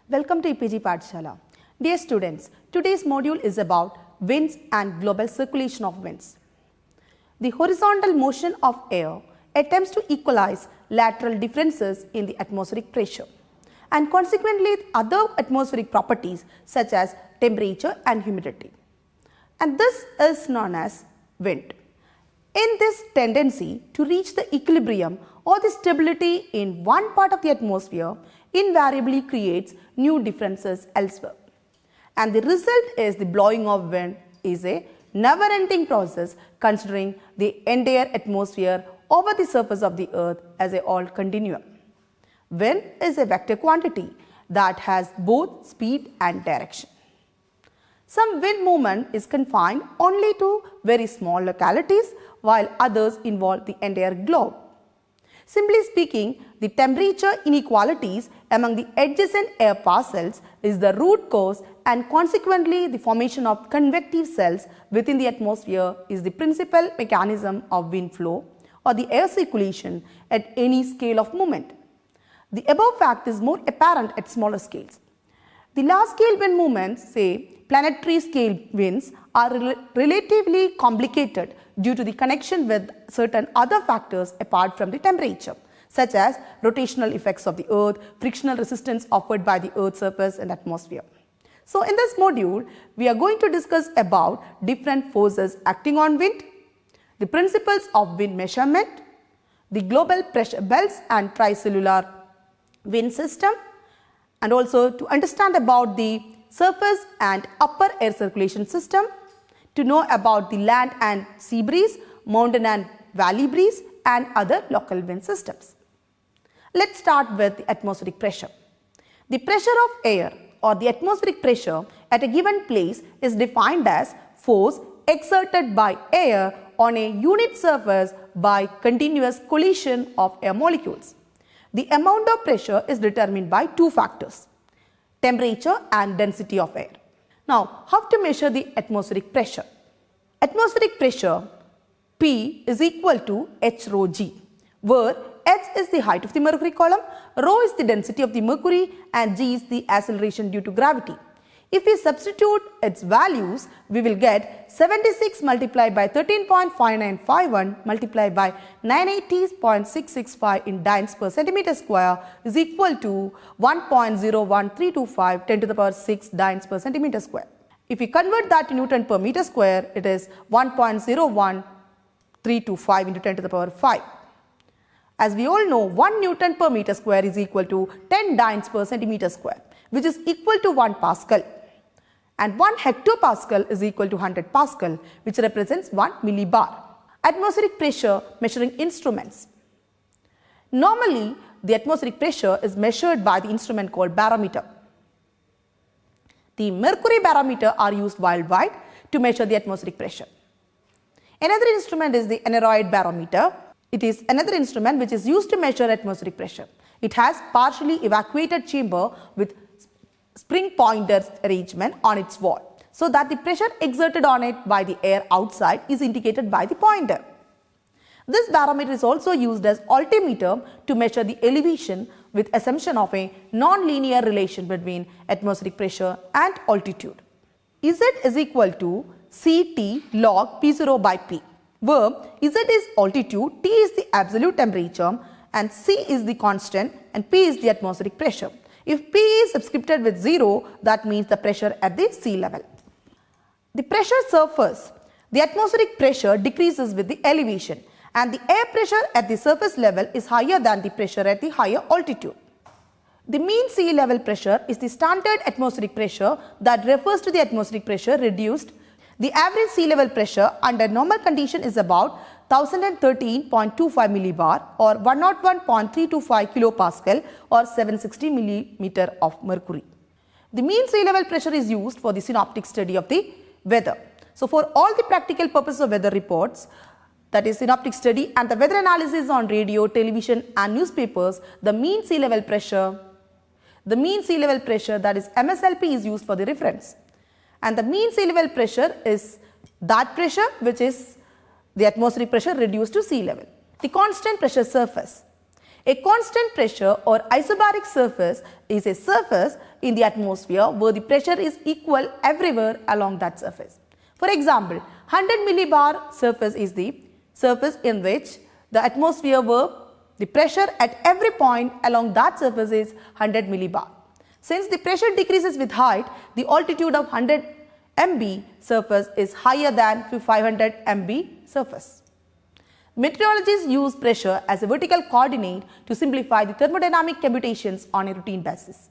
Welcome to EPG Pathshala. Dear students, today's module is about winds and global circulation of winds. The horizontal motion of air attempts to equalize lateral differences in the atmospheric pressure and consequently other atmospheric properties such as temperature and humidity. And this is known as wind. In this tendency to reach the equilibrium or the stability in one part of the atmosphere invariably creates new differences elsewhere. And the result is the blowing of wind is a never-ending process considering the entire atmosphere over the surface of the earth as a all continuum. Wind is a vector quantity that has both speed and direction. Some wind movement is confined only to very small localities while others involve the entire globe. Simply speaking, the temperature inequalities among the adjacent air parcels is the root cause and consequently the formation of convective cells within the atmosphere is the principal mechanism of wind flow or the air circulation at any scale of movement. The above fact is more apparent at smaller scales. The large scale wind movements, say planetary scale winds, are relatively complicated due to the connection with certain other factors apart from the temperature, such as rotational effects of the earth, frictional resistance offered by the earth's surface and atmosphere. So in this module, we are going to discuss about different forces acting on wind, the principles of wind measurement, the global pressure belts and tricellular wind system, and also to understand about the surface and upper air circulation system, to know about the land and sea breeze, mountain and valley breeze and other local wind systems. Let's start with the atmospheric pressure. The pressure of air or the atmospheric pressure at a given place is defined as force exerted by air on a unit surface by continuous collision of air molecules. The amount of pressure is determined by two factors, temperature and density of air. Now, how to measure the atmospheric pressure? Atmospheric pressure P is equal to H rho G, where H is the height of the mercury column, rho is the density of the mercury and G is the acceleration due to gravity. If we substitute its values, we will get 76 multiplied by 13.5951 multiplied by 980.665 in dynes per centimeter square is equal to 1.01325 10 to the power 6 dynes per centimeter square. If we convert that to Newton per meter square, it is 1.01325 into 10 to the power 5. As we all know, 1 Newton per meter square is equal to 10 dynes per centimeter square, which is equal to 1 Pascal. And 1 hectopascal is equal to 100 Pascal, which represents 1 millibar. Atmospheric pressure measuring instruments. Normally, the atmospheric pressure is measured by the instrument called barometer. The mercury barometer are used worldwide to measure the atmospheric pressure. Another instrument is the aneroid barometer. It is another instrument which is used to measure atmospheric pressure. It has partially evacuated chamber with spring pointers arrangement on its wall, so that the pressure exerted on it by the air outside is indicated by the pointer. This barometer is also used as altimeter to measure the elevation with assumption of a non-linear relation between atmospheric pressure and altitude. Z is equal to Ct log P0 by P, where Z is altitude, T is the absolute temperature and C is the constant and P is the atmospheric pressure. If P is subscripted with 0, that means the pressure at the sea level. The pressure surface. The atmospheric pressure decreases with the elevation and the air pressure at the surface level is higher than the pressure at the higher altitude. The mean sea level pressure is the standard atmospheric pressure that refers to the atmospheric pressure reduced. The average sea level pressure under normal condition is about 1013.25 millibar or 101.325 kilopascal or 760 millimeter of mercury. The mean sea level pressure is used for the synoptic study of the weather. So for all the practical purposes of weather reports, that is synoptic study and the weather analysis on radio, television and newspapers, the mean sea level pressure that is MSLP is used for the reference. And the mean sea level pressure is that pressure which is the atmospheric pressure reduced to sea level. The constant pressure surface. A constant pressure or isobaric surface is a surface in the atmosphere where the pressure is equal everywhere along that surface. For example, 100 millibar surface is the surface in which the atmosphere where the pressure at every point along that surface is 100 millibar. Since the pressure decreases with height, the altitude of 100 MB surface is higher than 500 MB surface. Meteorologists use pressure as a vertical coordinate to simplify the thermodynamic computations on a routine basis.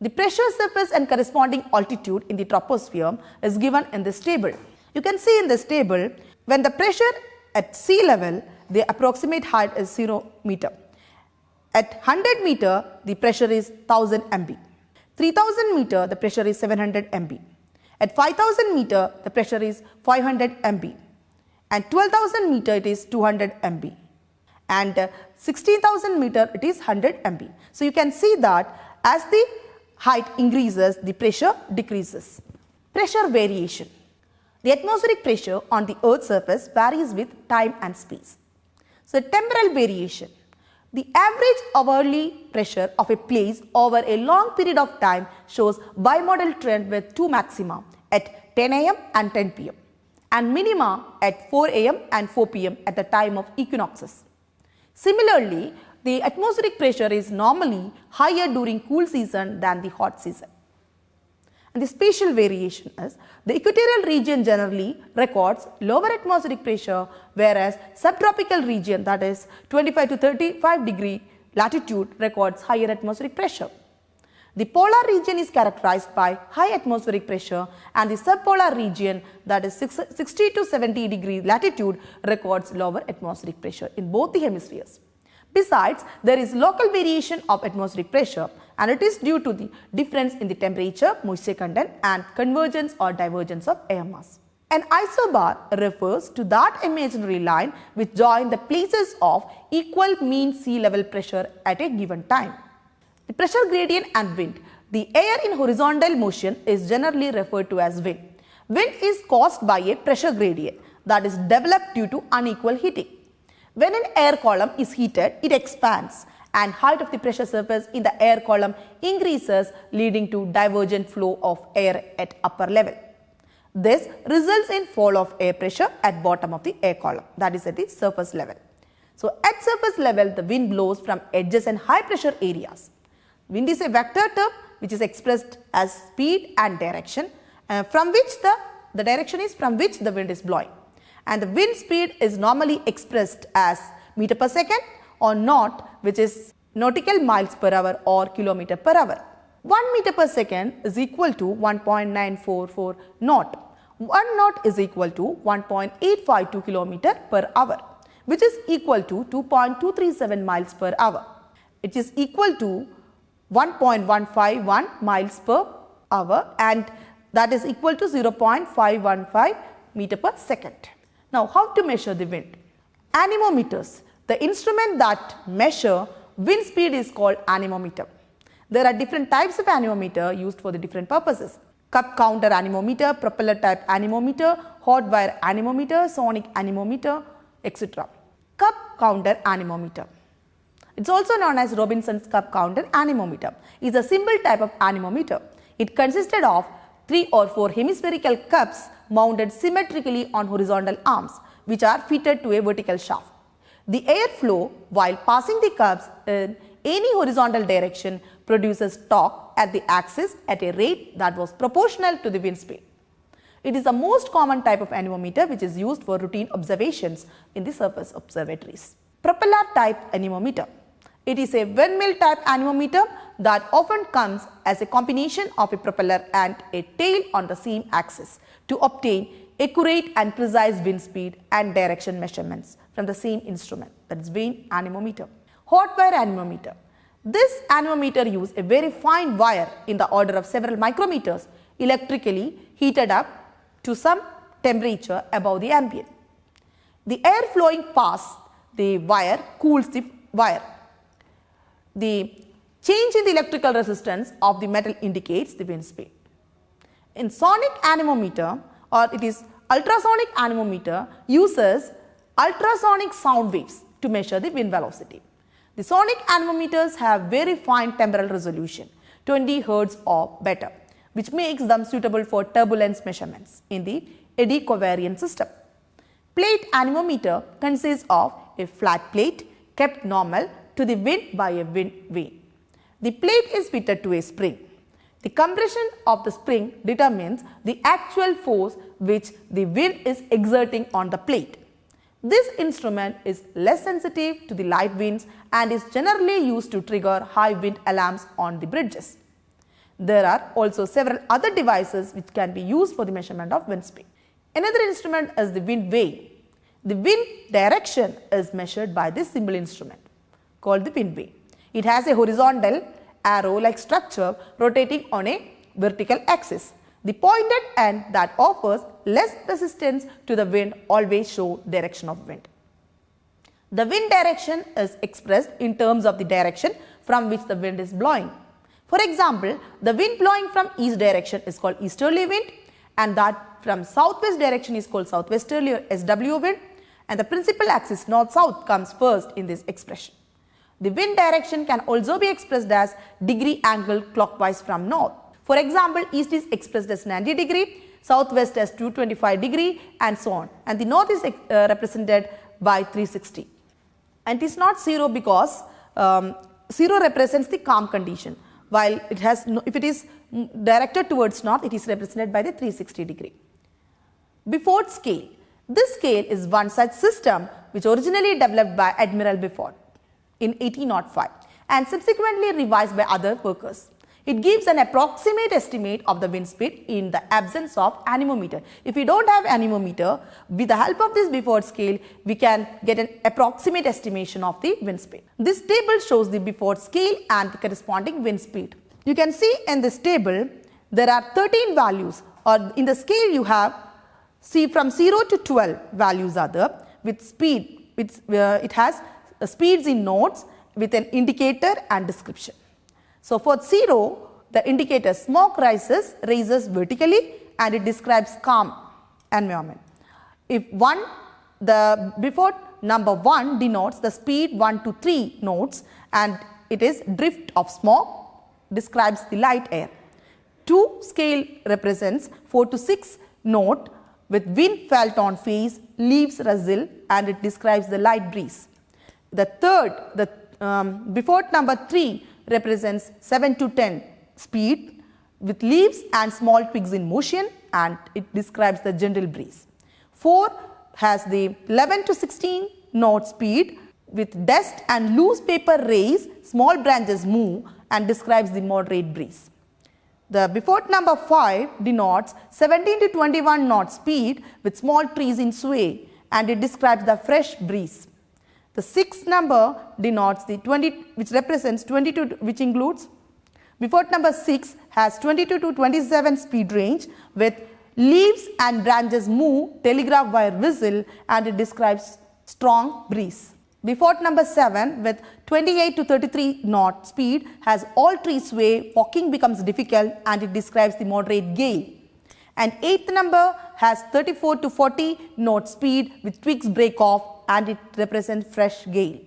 The pressure, surface and corresponding altitude in the troposphere is given in this table. You can see in this table, when the pressure at sea level, the approximate height is 0 meter. At 100 meter, the pressure is 1000 MB. 3000 meter, the pressure is 700 MB. At 5000 meter, the pressure is 500 MB. And 12,000 meter, it is 200 MB. And 16,000 meter, it is 100 MB. So you can see that as the height increases, the pressure decreases. Pressure variation. The atmospheric pressure on the Earth's surface varies with time and space. So temporal variation. The average hourly pressure of a place over a long period of time shows bimodal trend with two maxima at 10 am and 10 pm and minima at 4 am and 4 pm at the time of equinoxes. Similarly, the atmospheric pressure is normally higher during cool season than the hot season. And the spatial variation is the equatorial region generally records lower atmospheric pressure, whereas subtropical region, that is 25 to 35 degree latitude, records higher atmospheric pressure. The polar region is characterized by high atmospheric pressure, and the subpolar region, that is 60 to 70 degree latitude, records lower atmospheric pressure in both the hemispheres. Besides, there is local variation of atmospheric pressure, and it is due to the difference in the temperature, moisture content and convergence or divergence of air mass. An isobar refers to that imaginary line which joins the places of equal mean sea level pressure at a given time. The pressure gradient and wind. The air in horizontal motion is generally referred to as wind. Wind is caused by a pressure gradient that is developed due to unequal heating. When an air column is heated, it expands and height of the pressure surface in the air column increases, leading to divergent flow of air at upper level. This results in fall of air pressure at bottom of the air column, that is at the surface level. So at surface level, the wind blows from edges and high pressure areas. Wind is a vector term which is expressed as speed and direction, from which the direction is from which the wind is blowing. And the wind speed is normally expressed as meter per second or knot, which is nautical miles per hour or kilometer per hour. 1 meter per second is equal to 1.944 knot. 1 knot is equal to 1.852 kilometer per hour, which is equal to 2.237 miles per hour. It is equal to 1.151 miles per hour, and that is equal to 0.515 meter per second. Now, how to measure the wind? Anemometers. The instrument that measure wind speed is called anemometer. There are different types of anemometer used for the different purposes. Cup counter anemometer, propeller type anemometer, hot wire anemometer, sonic anemometer, etc. Cup counter anemometer. It's also known as Robinson's cup counter anemometer. It's a simple type of anemometer. It consisted of 3 or 4 hemispherical cups mounted symmetrically on horizontal arms, which are fitted to a vertical shaft. The air flow while passing the cups in any horizontal direction produces torque at the axis at a rate that was proportional to the wind speed. It is the most common type of anemometer which is used for routine observations in the surface observatories. Propeller type anemometer. It is a windmill type anemometer that often comes as a combination of a propeller and a tail on the same axis to obtain accurate and precise wind speed and direction measurements from the same instrument, that is wind anemometer. Hot wire anemometer. This anemometer uses a very fine wire in the order of several micrometers electrically heated up to some temperature above the ambient. The air flowing past the wire cools the wire. The change in the electrical resistance of the metal indicates the wind speed. In sonic anemometer, or it is ultrasonic anemometer, uses ultrasonic sound waves to measure the wind velocity. The sonic anemometers have very fine temporal resolution, 20 Hz or better, which makes them suitable for turbulence measurements in the eddy covariant system. Plate anemometer consists of a flat plate kept normal to the wind by a wind vane. The plate is fitted to a spring. The compression of the spring determines the actual force which the wind is exerting on the plate. This instrument is less sensitive to the light winds and is generally used to trigger high wind alarms on the bridges. There are also several other devices which can be used for the measurement of wind speed. Another instrument is the wind vane. The wind direction is measured by this simple instrument called the wind vane. It has a horizontal arrow-like structure rotating on a vertical axis. The pointed end that offers less resistance to the wind always shows direction of wind. The wind direction is expressed in terms of the direction from which the wind is blowing. For example, the wind blowing from east direction is called easterly wind, and that from southwest direction is called southwesterly or SW wind, and the principal axis north-south comes first in this expression. The wind direction can also be expressed as degree angle clockwise from north. For example, east is expressed as 90 degree, southwest as 225 degree, and so on, and the north is represented by 360. And it is not 0 because 0 represents the calm condition, while it has if it is directed towards north, it is represented by the 360 degree. Beaufort scale. This scale is one such system which originally developed by Admiral Beaufort in 1805 and subsequently revised by other workers. It gives an approximate estimate of the wind speed in the absence of anemometer. If we don't have anemometer, with the help of this Beaufort scale, we can get an approximate estimation of the wind speed. This table shows the Beaufort scale and the corresponding wind speed. You can see in this table, there are 13 values, or in the scale you have, see from 0 to 12 values are there with speed. It has speeds in notes with an indicator and description. So for 0, the indicator smoke raises vertically and it describes calm environment. If the Beaufort number 1 denotes the speed 1 to 3 knots and it is drift of smoke, describes the light air. 2 scale represents 4 to 6 knot with wind felt on face, leaves rustle, and it describes the light breeze. The third, Beaufort number 3 represents 7 to 10 speed with leaves and small twigs in motion, and it describes the gentle breeze. 4 has the 11 to 16 knot speed with dust and loose paper raise, small branches move, and describes the moderate breeze. The Beaufort number 5 denotes 17 to 21 knot speed with small trees in sway, and it describes the fresh breeze. The 6th number denotes the 20, which represents 22, which includes Beaufort number 6 has 22 to 27 speed range with leaves and branches move, telegraph wire whistle, and it describes strong breeze. Beaufort number 7 with 28 to 33 knot speed has all trees sway, walking becomes difficult, and it describes the moderate gale. And 8th number has 34 to 40 knot speed with twigs break off, and it represents fresh gale.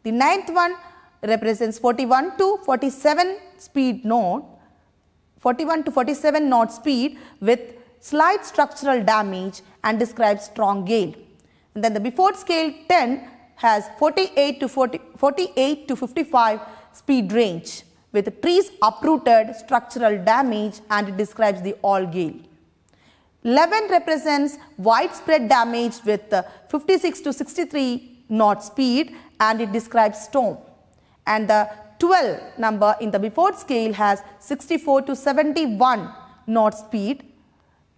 The 9th one represents 41 to 47 speed knot, 41 to 47 knot speed with slight structural damage and describes strong gale. And then the Beaufort scale 10 has 48 to 55 speed range with trees uprooted, structural damage, and it describes the all gale. 11 represents widespread damage with 56 to 63 knot speed, and it describes storm. And the 12 number in the Beaufort scale has 64 to 71 knot speed,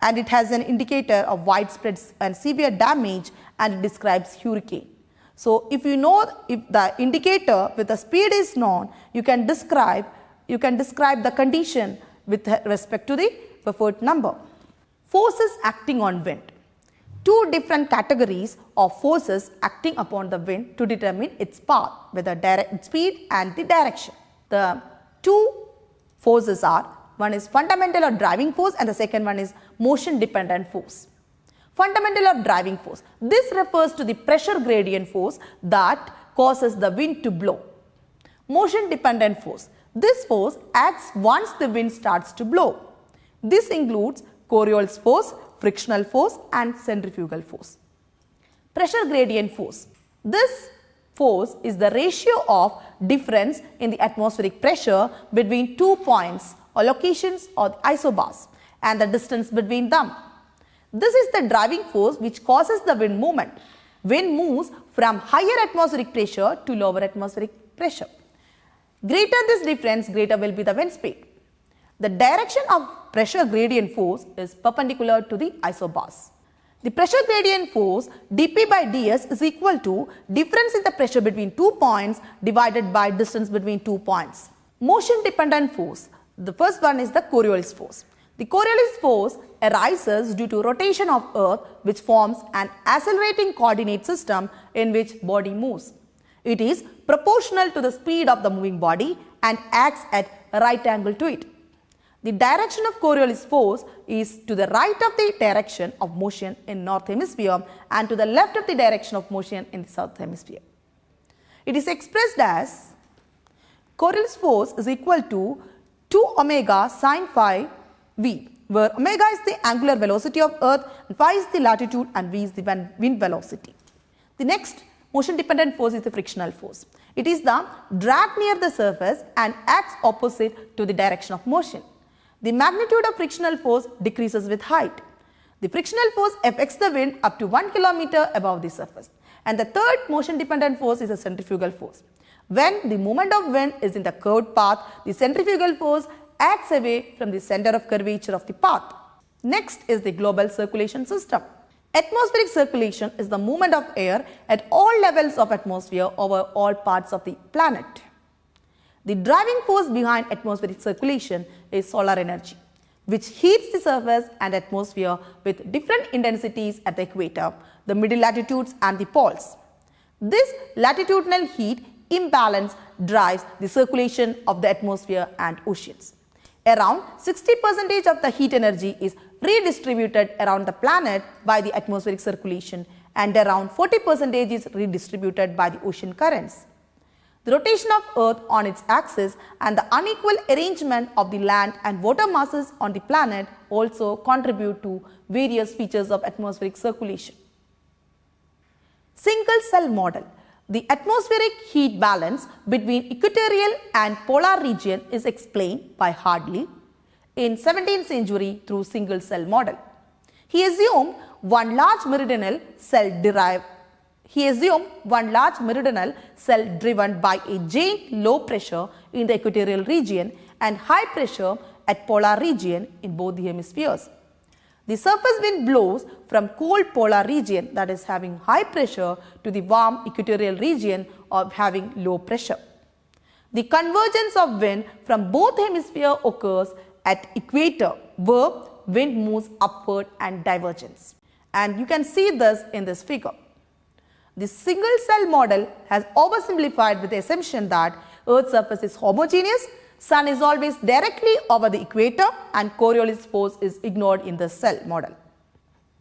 and it has an indicator of widespread and severe damage, and it describes hurricane. So if you know if the indicator with the speed is known, you can describe the condition with respect to the Beaufort number. Forces acting on wind. 2 different categories of forces acting upon the wind to determine its path, whether direct speed and the direction. The 2 forces are, one is fundamental or driving force and the second one is motion dependent force. Fundamental or driving force. This refers to the pressure gradient force that causes the wind to blow. Motion dependent force. This force acts once the wind starts to blow. This includes Coriolis force, frictional force and centrifugal force. Pressure gradient force. This force is the ratio of difference in the atmospheric pressure between 2 points or locations or isobars and the distance between them. This is the driving force which causes the wind movement. Wind moves from higher atmospheric pressure to lower atmospheric pressure. Greater this difference, greater will be the wind speed. The direction of pressure gradient force is perpendicular to the isobars. The pressure gradient force dP by ds is equal to difference in the pressure between 2 points divided by distance between 2 points. Motion dependent force. The first one is the Coriolis force. The Coriolis force arises due to rotation of Earth, which forms an accelerating coordinate system in which body moves. It is proportional to the speed of the moving body and acts at a right angle to it. The direction of Coriolis force is to the right of the direction of motion in north hemisphere and to the left of the direction of motion in the south hemisphere. It is expressed as Coriolis force is equal to 2 omega sine phi v, where omega is the angular velocity of Earth and phi is the latitude and v is the wind velocity. The next motion dependent force is the frictional force. It is the drag near the surface and acts opposite to the direction of motion. The magnitude of frictional force decreases with height. The frictional force affects the wind up to 1 kilometer above the surface. And the third motion dependent force is the centrifugal force. When the movement of wind is in the curved path, the centrifugal force acts away from the center of curvature of the path. Next is the global circulation system. Atmospheric circulation is the movement of air at all levels of atmosphere over all parts of the planet. The driving force behind atmospheric circulation is solar energy, which heats the surface and atmosphere with different intensities at the equator, the middle latitudes and the poles. This latitudinal heat imbalance drives the circulation of the atmosphere and oceans. Around 60% of the heat energy is redistributed around the planet by the atmospheric circulation and around 40% is redistributed by the ocean currents. The rotation of Earth on its axis and the unequal arrangement of the land and water masses on the planet also contribute to various features of atmospheric circulation. Single cell model. The atmospheric heat balance between equatorial and polar region is explained by Hartley in 17th century through single cell model. He assumed one large meridional cell driven by a giant low pressure in the equatorial region and high pressure at polar region in both the hemispheres. The surface wind blows from cold polar region, that is having high pressure, to the warm equatorial region of having low pressure. The convergence of wind from both hemispheres occurs at equator, where wind moves upward and divergence. And you can see this in this figure. The single cell model has oversimplified with the assumption that Earth's surface is homogeneous, Sun is always directly over the equator and Coriolis force is ignored in the cell model.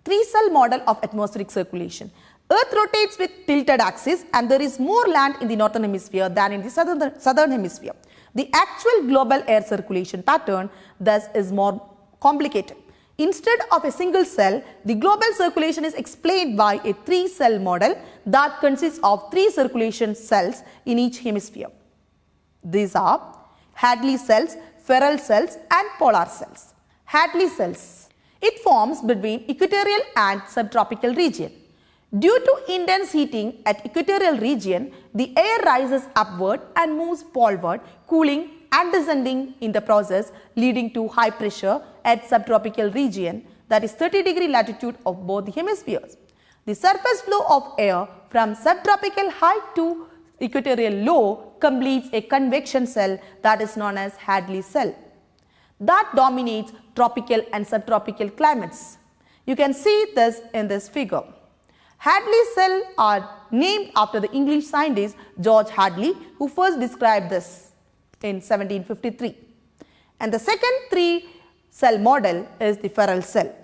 Three-cell model of atmospheric circulation. Earth rotates with tilted axis and there is more land in the northern hemisphere than in the southern hemisphere. The actual global air circulation pattern thus is more complicated. Instead of a single cell, the global circulation is explained by a three-cell model that consists of three circulation cells in each hemisphere. These are Hadley cells, Ferrel cells and polar cells. Hadley cells. It forms between equatorial and subtropical region. Due to intense heating at equatorial region, the air rises upward and moves poleward, cooling and descending in the process, leading to high pressure at subtropical region, that is 30° latitude of both the hemispheres. The surface flow of air from subtropical high to equatorial low completes a convection cell that is known as Hadley cell that dominates tropical and subtropical climates. You can see this in this figure. Hadley cells are named after the English scientist George Hadley, who first described this in 1753. And the second three-cell model is the Ferrel cell.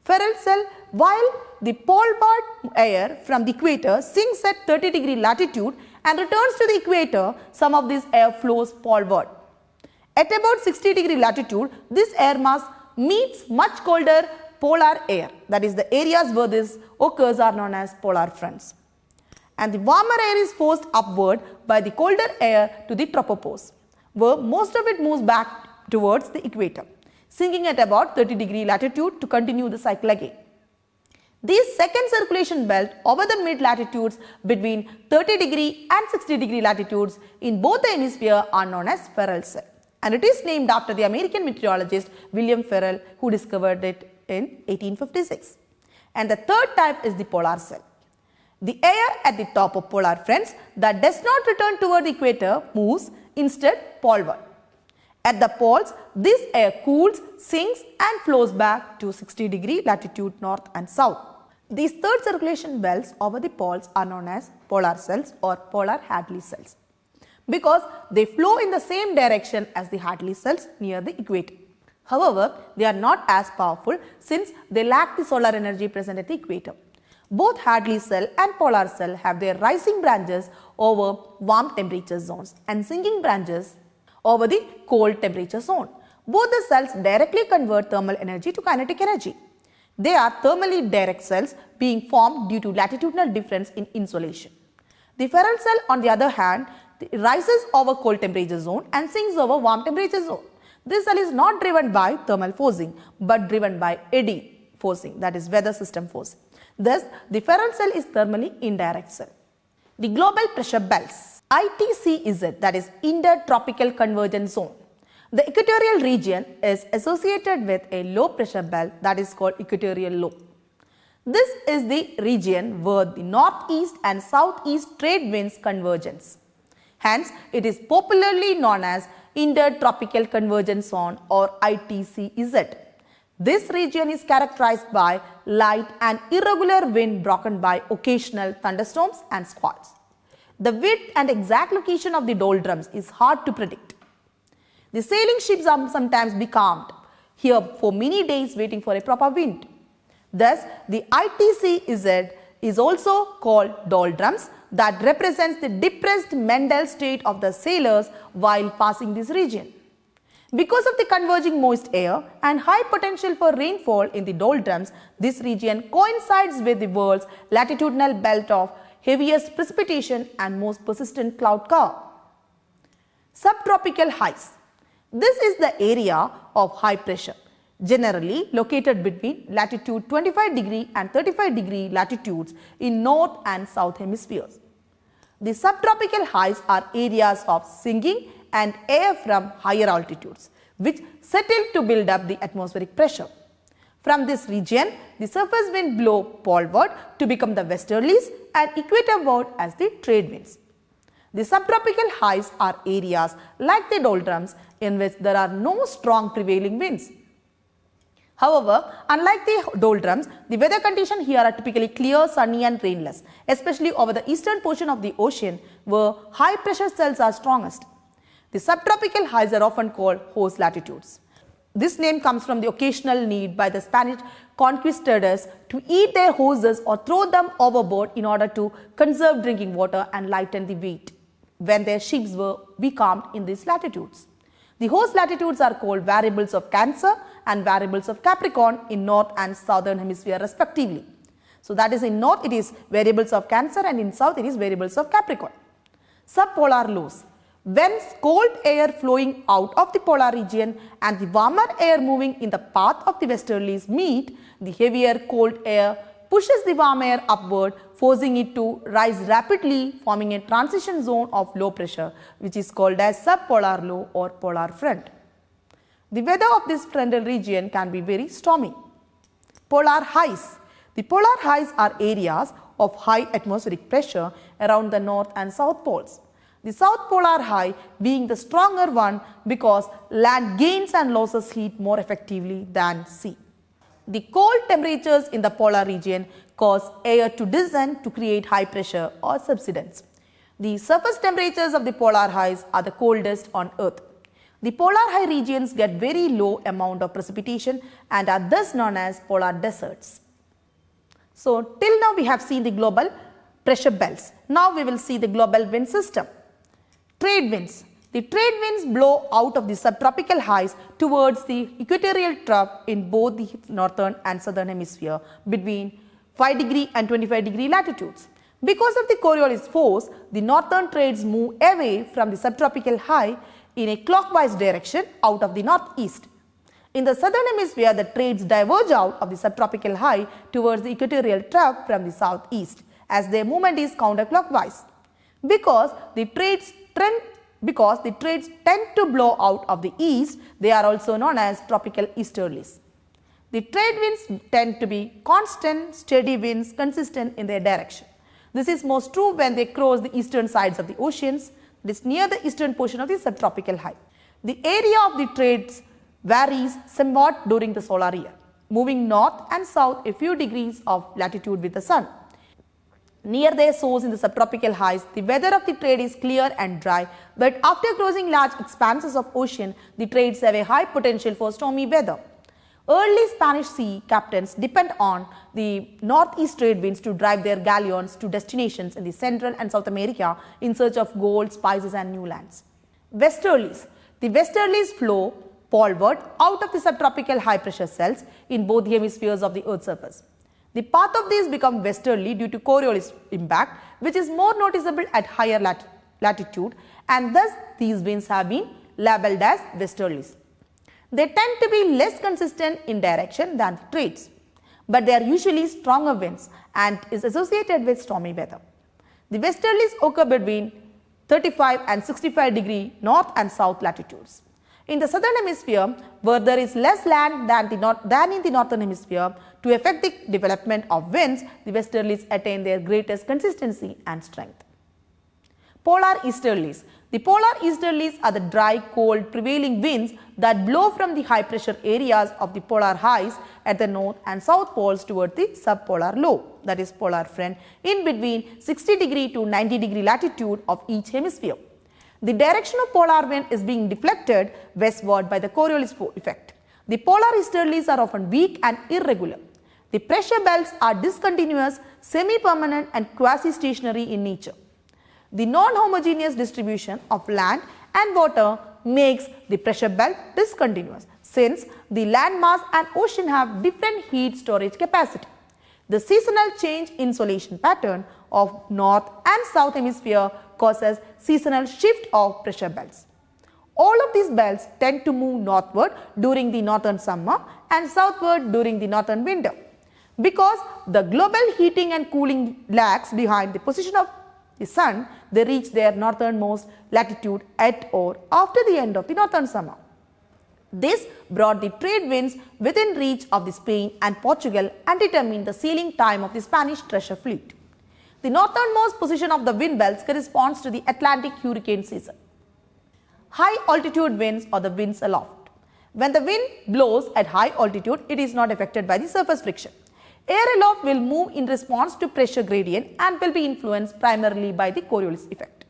Ferrel cell, while the poleward air from the equator sinks at 30° latitude and returns to the equator, some of this air flows poleward. At about 60 degree latitude, this air mass meets much colder polar air, that is, the areas where this occurs are known as polar fronts. And the warmer air is forced upward by the colder air to the tropopause, where most of it moves back towards the equator, sinking at about 30 degree latitude to continue the cycle again. This second circulation belt over the mid latitudes between 30 degree and 60 degree latitudes in both the hemispheres are known as Ferrel cell, and it is named after the American meteorologist William Ferrel, who discovered it in 1856. And the third type is the polar cell. The air at the top of polar fronts that does not return toward the equator moves instead poleward. At the poles, this air cools, sinks and flows back to 60 degree latitude north and south. These third circulation belts over the poles are known as polar cells or polar Hadley cells, because they flow in the same direction as the Hadley cells near the equator. However, they are not as powerful since they lack the solar energy present at the equator. Both Hadley cell and polar cell have their rising branches over warm temperature zones and sinking branches over the cold temperature zone. Both the cells directly convert thermal energy to kinetic energy. They are thermally direct cells being formed due to latitudinal difference in insolation. The Ferrel cell, on the other hand, rises over cold temperature zone and sinks over warm temperature zone. This cell is not driven by thermal forcing but driven by eddy forcing, that is weather system forcing. Thus, the Ferrel cell is thermally indirect cell. The global pressure belts, ITCZ, that is intertropical convergence zone. The equatorial region is associated with a low pressure belt that is called equatorial low. This is the region where the northeast and southeast trade winds convergence. Hence, it is popularly known as intertropical convergence zone or ITCZ. This region is characterized by light and irregular wind broken by occasional thunderstorms and squalls. The width and exact location of the doldrums is hard to predict. The sailing ships are sometimes becalmed here for many days waiting for a proper wind. Thus, the ITCZ is also called doldrums that represents the depressed mental state of the sailors while passing this region. Because of the converging moist air and high potential for rainfall in the doldrums, this region coincides with the world's latitudinal belt of heaviest precipitation and most persistent cloud cover. Subtropical highs. This is the area of high pressure, generally located between latitude 25 degree and 35 degree latitudes in north and south hemispheres. The subtropical highs are areas of sinking and air from higher altitudes, which settle to build up the atmospheric pressure. From this region, the surface wind blow poleward to become the westerlies and equatorward as the trade winds. The subtropical highs are areas like the doldrums in which there are no strong prevailing winds. However, unlike the doldrums, the weather conditions here are typically clear, sunny and rainless, especially over the eastern portion of the ocean where high pressure cells are strongest. The subtropical highs are often called horse latitudes. This name comes from the occasional need by the Spanish conquistadors to eat their horses or throw them overboard in order to conserve drinking water and lighten the weight when their ships were becalmed in these latitudes. The horse latitudes are called variables of Cancer and variables of Capricorn in north and southern hemisphere respectively. So that is, in north it is variables of Cancer and in south it is variables of Capricorn. Subpolar lows. When cold air flowing out of the polar region and the warmer air moving in the path of the westerlies meet, the heavier cold air pushes the warm air upward, forcing it to rise rapidly, forming a transition zone of low pressure, which is called as subpolar low or polar front. The weather of this frontal region can be very stormy. Polar highs. The polar highs are areas of high atmospheric pressure around the north and south poles. The south polar high being the stronger one because land gains and loses heat more effectively than sea. The cold temperatures in the polar region cause air to descend to create high pressure or subsidence. The surface temperatures of the polar highs are the coldest on earth. The polar high regions get very low amount of precipitation and are thus known as polar deserts. So till now we have seen the global pressure belts. Now we will see the global wind system. Trade winds. The trade winds blow out of the subtropical highs towards the equatorial trough in both the northern and southern hemisphere between 5 degree and 25 degree latitudes. Because of the Coriolis force, the northern trades move away from the subtropical high in a clockwise direction out of the northeast. In the southern hemisphere, the trades diverge out of the subtropical high towards the equatorial trough from the southeast, as their movement is counterclockwise. Because the trades tend to blow out of the east, they are also known as tropical easterlies. The trade winds tend to be constant, steady winds consistent in their direction. This is most true when they cross the eastern sides of the oceans, that is near the eastern portion of the subtropical high. The area of the trades varies somewhat during the solar year, moving north and south a few degrees of latitude with the sun. Near their source in the subtropical highs, the weather of the trade is clear and dry, but after crossing large expanses of ocean, the trades have a high potential for stormy weather. Early Spanish sea captains depend on the northeast trade winds to drive their galleons to destinations in the Central and South America in search of gold, spices and new lands. Westerlies. The westerlies flow poleward out of the subtropical high pressure cells in both the hemispheres of the Earth's surface. The path of these become westerly due to Coriolis impact, which is more noticeable at higher latitude, and thus these winds have been labelled as westerlies. They tend to be less consistent in direction than the trades, but they are usually stronger winds and is associated with stormy weather. The westerlies occur between 35 and 65 degree north and south latitudes. In the southern hemisphere, where there is less land than in the northern hemisphere, to affect the development of winds, the westerlies attain their greatest consistency and strength. Polar easterlies. The polar easterlies are the dry, cold, prevailing winds that blow from the high pressure areas of the polar highs at the north and south poles toward the subpolar low, that is polar front, in between 60 degree to 90 degree latitude of each hemisphere. The direction of polar wind is being deflected westward by the Coriolis effect. The polar easterlies are often weak and irregular. The pressure belts are discontinuous, semi-permanent and quasi-stationary in nature. The non-homogeneous distribution of land and water makes the pressure belt discontinuous, since the land mass and ocean have different heat storage capacity. The seasonal change in insolation pattern of north and south hemisphere causes seasonal shift of pressure belts. All of these belts tend to move northward during the northern summer and southward during the northern winter. Because the global heating and cooling lags behind the position of the sun, they reach their northernmost latitude at or after the end of the northern summer. This brought the trade winds within reach of the Spain and Portugal and determined the sailing time of the Spanish treasure fleet. The northernmost position of the wind belts corresponds to the Atlantic hurricane season. High altitude winds or the winds aloft. When the wind blows at high altitude, it is not affected by the surface friction. Air aloft will move in response to pressure gradient and will be influenced primarily by the Coriolis effect.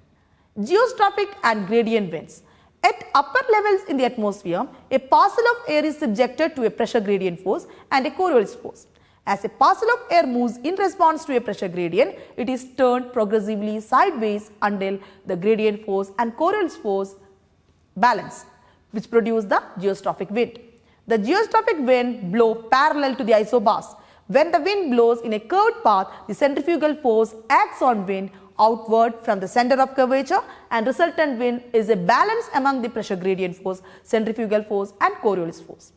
Geostrophic and gradient winds. At upper levels in the atmosphere, a parcel of air is subjected to a pressure gradient force and a Coriolis force. As a parcel of air moves in response to a pressure gradient, it is turned progressively sideways until the gradient force and Coriolis force balance, which produce the geostrophic wind. The geostrophic wind blow parallel to the isobars. When the wind blows in a curved path, the centrifugal force acts on wind outward from the center of curvature, and resultant wind is a balance among the pressure gradient force, centrifugal force and Coriolis force.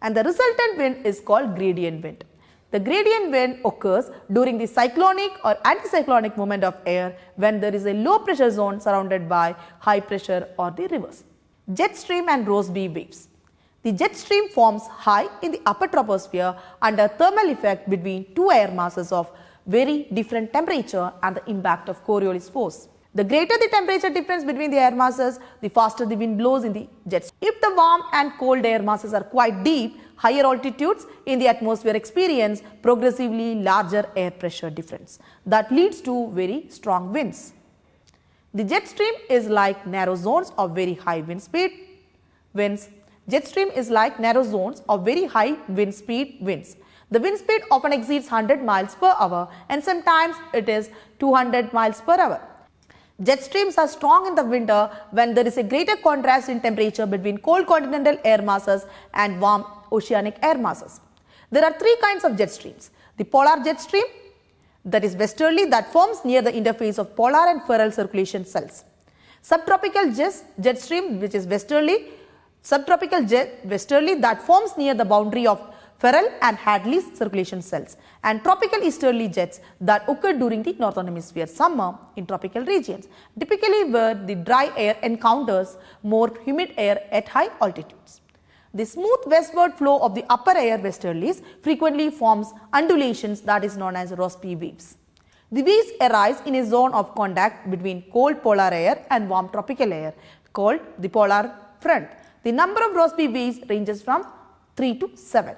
And the resultant wind is called gradient wind. The gradient wind occurs during the cyclonic or anticyclonic movement of air when there is a low pressure zone surrounded by high pressure or the reverse. Jet stream and Rossby waves. The jet stream forms high in the upper troposphere under thermal effect between two air masses of very different temperature and the impact of Coriolis force. The greater the temperature difference between the air masses, the faster the wind blows in the jet stream. If the warm and cold air masses are quite deep, higher altitudes in the atmosphere experience progressively larger air pressure difference that leads to very strong winds. The jet stream is like narrow zones of very high wind speed winds. Jet stream is like narrow zones of very high wind speed winds. The wind speed often exceeds 100 miles per hour and sometimes it is 200 miles per hour. Jet streams are strong in the winter when there is a greater contrast in temperature between cold continental air masses and warm oceanic air masses. There are three kinds of jet streams. The polar jet stream, that is westerly, that forms near the interface of polar and Ferrel circulation cells. Subtropical jet stream, which is westerly, that forms near the boundary of Ferrel and Hadley's circulation cells, and tropical easterly jets that occur during the northern hemisphere summer in tropical regions, typically where the dry air encounters more humid air at high altitudes. The smooth westward flow of the upper air westerlies frequently forms undulations that is known as Rossby waves. The waves arise in a zone of contact between cold polar air and warm tropical air called the polar front. The number of Rossby waves ranges from 3 to 7.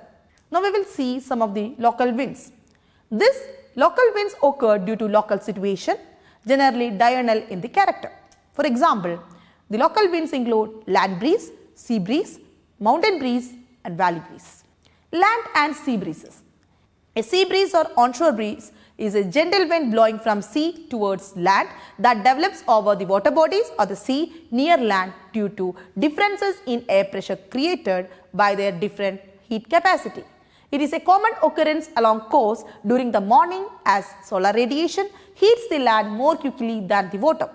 Now we will see some of the local winds. These local winds occur due to local situation, generally diurnal in the character. For example, the local winds include land breeze, sea breeze, mountain breeze and valley breeze. Land and sea breezes. A sea breeze or onshore breeze is a gentle wind blowing from sea towards land that develops over the water bodies or the sea near land due to differences in air pressure created by their different heat capacity. It is a common occurrence along coast during the morning as solar radiation heats the land more quickly than the water.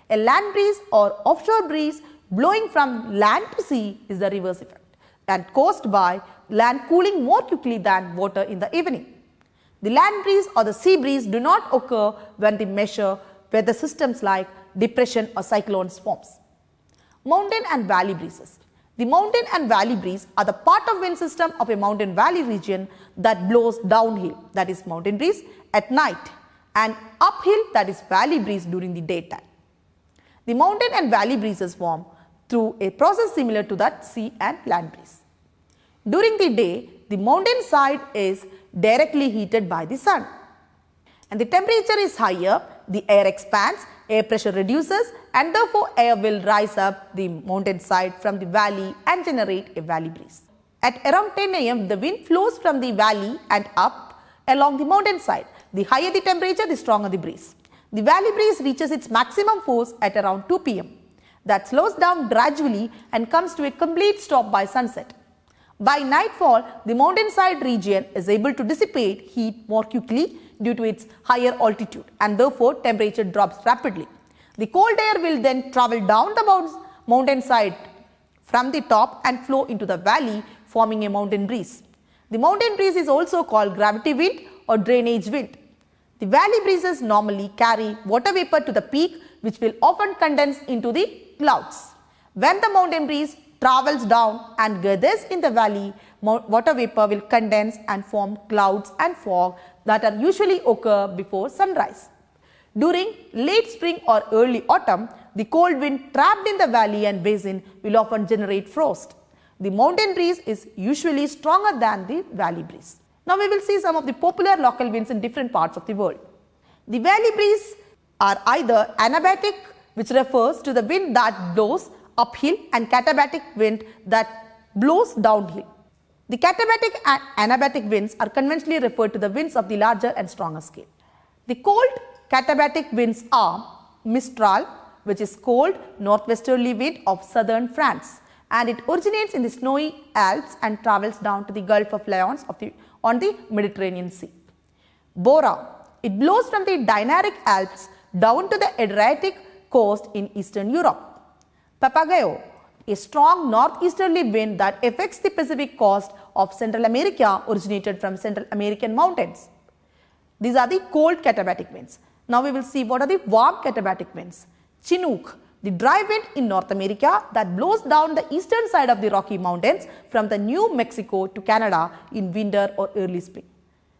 A land breeze or offshore breeze blowing from land to sea is the reverse effect and caused by land cooling more quickly than water in the evening. The land breeze or the sea breeze do not occur when the measure weather systems like depression or cyclones forms. Mountain and valley breezes. The mountain and valley breeze are the part of wind system of a mountain valley region that blows downhill, that is mountain breeze, at night, and uphill, that is valley breeze, during the daytime. The mountain and valley breezes form through a process similar to that sea and land breeze. During the day, the mountain side is directly heated by the sun, and the temperature is higher, the air expands, air pressure reduces, and therefore air will rise up the mountain side from the valley and generate a valley breeze. At around 10 am, the wind flows from the valley and up along the mountain side. The higher the temperature, the stronger the breeze. The valley breeze reaches its maximum force at around 2 pm. That slows down gradually and comes to a complete stop by sunset. By nightfall, the mountainside region is able to dissipate heat more quickly due to its higher altitude, and therefore temperature drops rapidly. The cold air will then travel down the mountainside from the top and flow into the valley, forming a mountain breeze. The mountain breeze is also called gravity wind or drainage wind. The valley breezes normally carry water vapor to the peak, which will often condense into the clouds. When the mountain breeze travels down and gathers in the valley, water vapor will condense and form clouds and fog that are usually occur before sunrise. During late spring or early autumn, the cold wind trapped in the valley and basin will often generate frost. The mountain breeze is usually stronger than the valley breeze. Now we will see some of the popular local winds in different parts of the world. The valley breeze are either anabatic, which refers to the wind that blows uphill, and katabatic wind that blows downhill. The katabatic and anabatic winds are conventionally referred to the winds of the larger and stronger scale. The cold katabatic winds are Mistral, which is cold northwesterly wind of southern France, and it originates in the snowy Alps and travels down to the Gulf of Lyons on the Mediterranean Sea. Bora, it blows from the Dinaric Alps down to the Adriatic coast in Eastern Europe. Papagayo, a strong northeasterly wind that affects the Pacific coast of Central America, originated from Central American mountains. These are the cold katabatic winds. Now we will see what are the warm katabatic winds. Chinook, the dry wind in North America that blows down the eastern side of the Rocky Mountains from the New Mexico to Canada in winter or early spring.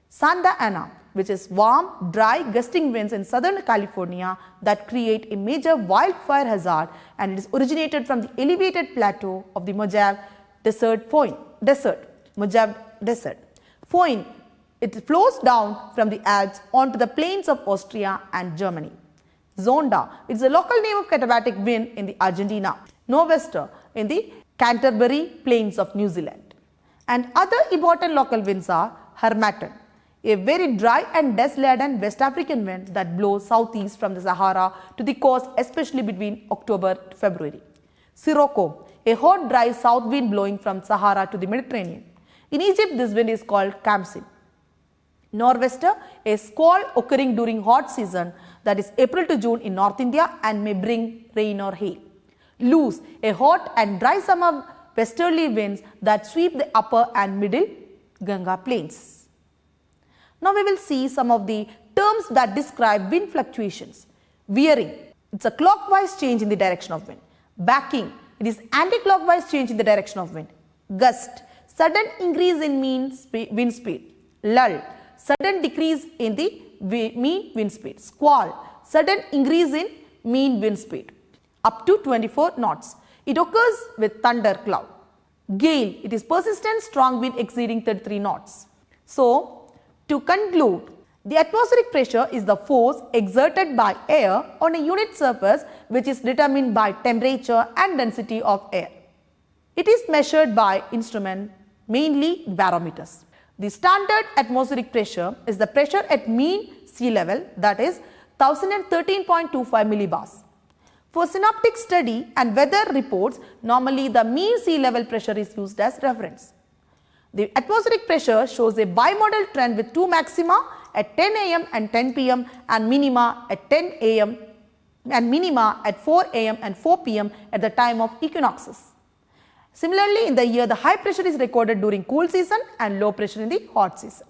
Santa Ana, which is warm, dry, gusting winds in Southern California that create a major wildfire hazard, and it is originated from the elevated plateau of the Mojave Desert. Mojave Desert. Foehn, it flows down from the Alps onto the plains of Austria and Germany. Zonda, it is a local name of katabatic wind in the Argentina. Nor'wester in the Canterbury Plains of New Zealand. And other important local winds are harmattan, a very dry and dust-laden West African wind that blows southeast from the Sahara to the coast, especially between October to February. Sirocco, a hot, dry south wind blowing from Sahara to the Mediterranean. In Egypt, this wind is called Kamsin. Nor'wester, a squall occurring during hot season, that is April to June in North India, and may bring rain or hail. Loose, a hot and dry summer westerly winds that sweep the upper and middle Ganga plains. Now we will see some of the terms that describe wind fluctuations. Veering, it's a clockwise change in the direction of wind. Backing, it is anti-clockwise change in the direction of wind. Gust, sudden increase in mean wind speed. Lull, sudden decrease in the mean wind speed. Squall, sudden increase in mean wind speed up to 24 knots. It occurs with thunder cloud. Gale, it is persistent strong wind exceeding 33 knots. So, to conclude, the atmospheric pressure is the force exerted by air on a unit surface which is determined by temperature and density of air. It is measured by instrument, mainly barometers. The standard atmospheric pressure is the pressure at mean sea level, that is 1013.25 millibars. For synoptic study and weather reports, normally the mean sea level pressure is used as reference. The atmospheric pressure shows a bimodal trend with two maxima at 10 am and 10 pm and minima at 10 am and minima at 4 am and 4 pm at the time of equinoxes. Similarly, in the year, the high pressure is recorded during cool season and low pressure in the hot season.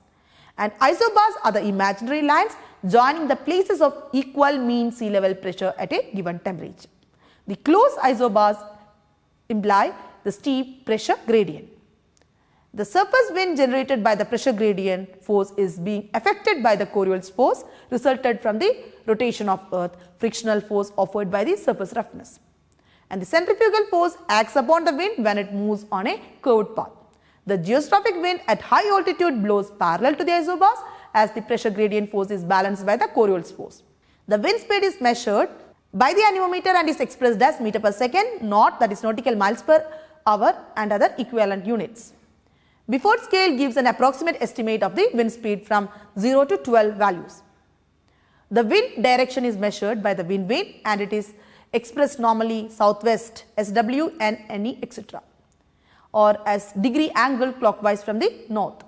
And isobars are the imaginary lines joining the places of equal mean sea level pressure at a given temperature. The close isobars imply the steep pressure gradient. The surface wind generated by the pressure gradient force is being affected by the Coriolis force resulted from the rotation of earth, frictional force offered by the surface roughness. And the centrifugal force acts upon the wind when it moves on a curved path. The geostrophic wind at high altitude blows parallel to the isobars as the pressure gradient force is balanced by the Coriolis force. The wind speed is measured by the anemometer and is expressed as meter per second, knot, that is nautical miles per hour, and other equivalent units. Before scale gives an approximate estimate of the wind speed from 0 to 12 values. The wind direction is measured by the wind vane and it is expressed normally southwest, SW, and NE, etc. or as degree angle clockwise from the north.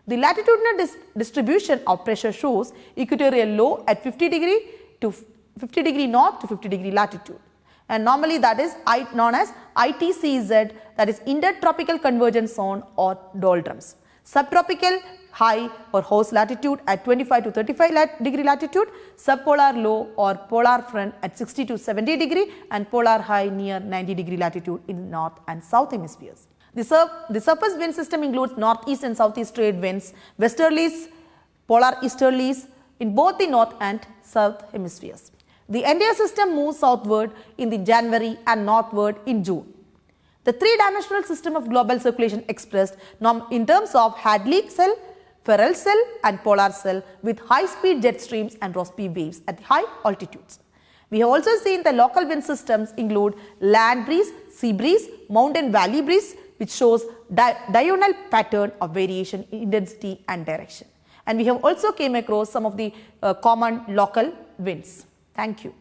The latitudinal distribution of pressure shows equatorial low at 50 degree north to 50 degree latitude, and normally that is known as ITCZ, that is intertropical convergence zone or doldrums. Subtropical high or host latitude at 25 to 35 degree latitude, subpolar low or polar front at 60 to 70 degree, and polar high near 90 degree latitude in north and south hemispheres. The surface wind system includes northeast and southeast trade winds, westerlies, polar easterlies in both the north and south hemispheres. The entire system moves southward in the January and northward in June. The three-dimensional system of global circulation expressed in terms of Hadley cell, Ferrel cell and polar cell with high-speed jet streams and Rossby waves at high altitudes. We have also seen the local wind systems include land breeze, sea breeze, mountain valley breeze, which shows diurnal pattern of variation in intensity and direction. And we have also came across some of the common local winds. Thank you.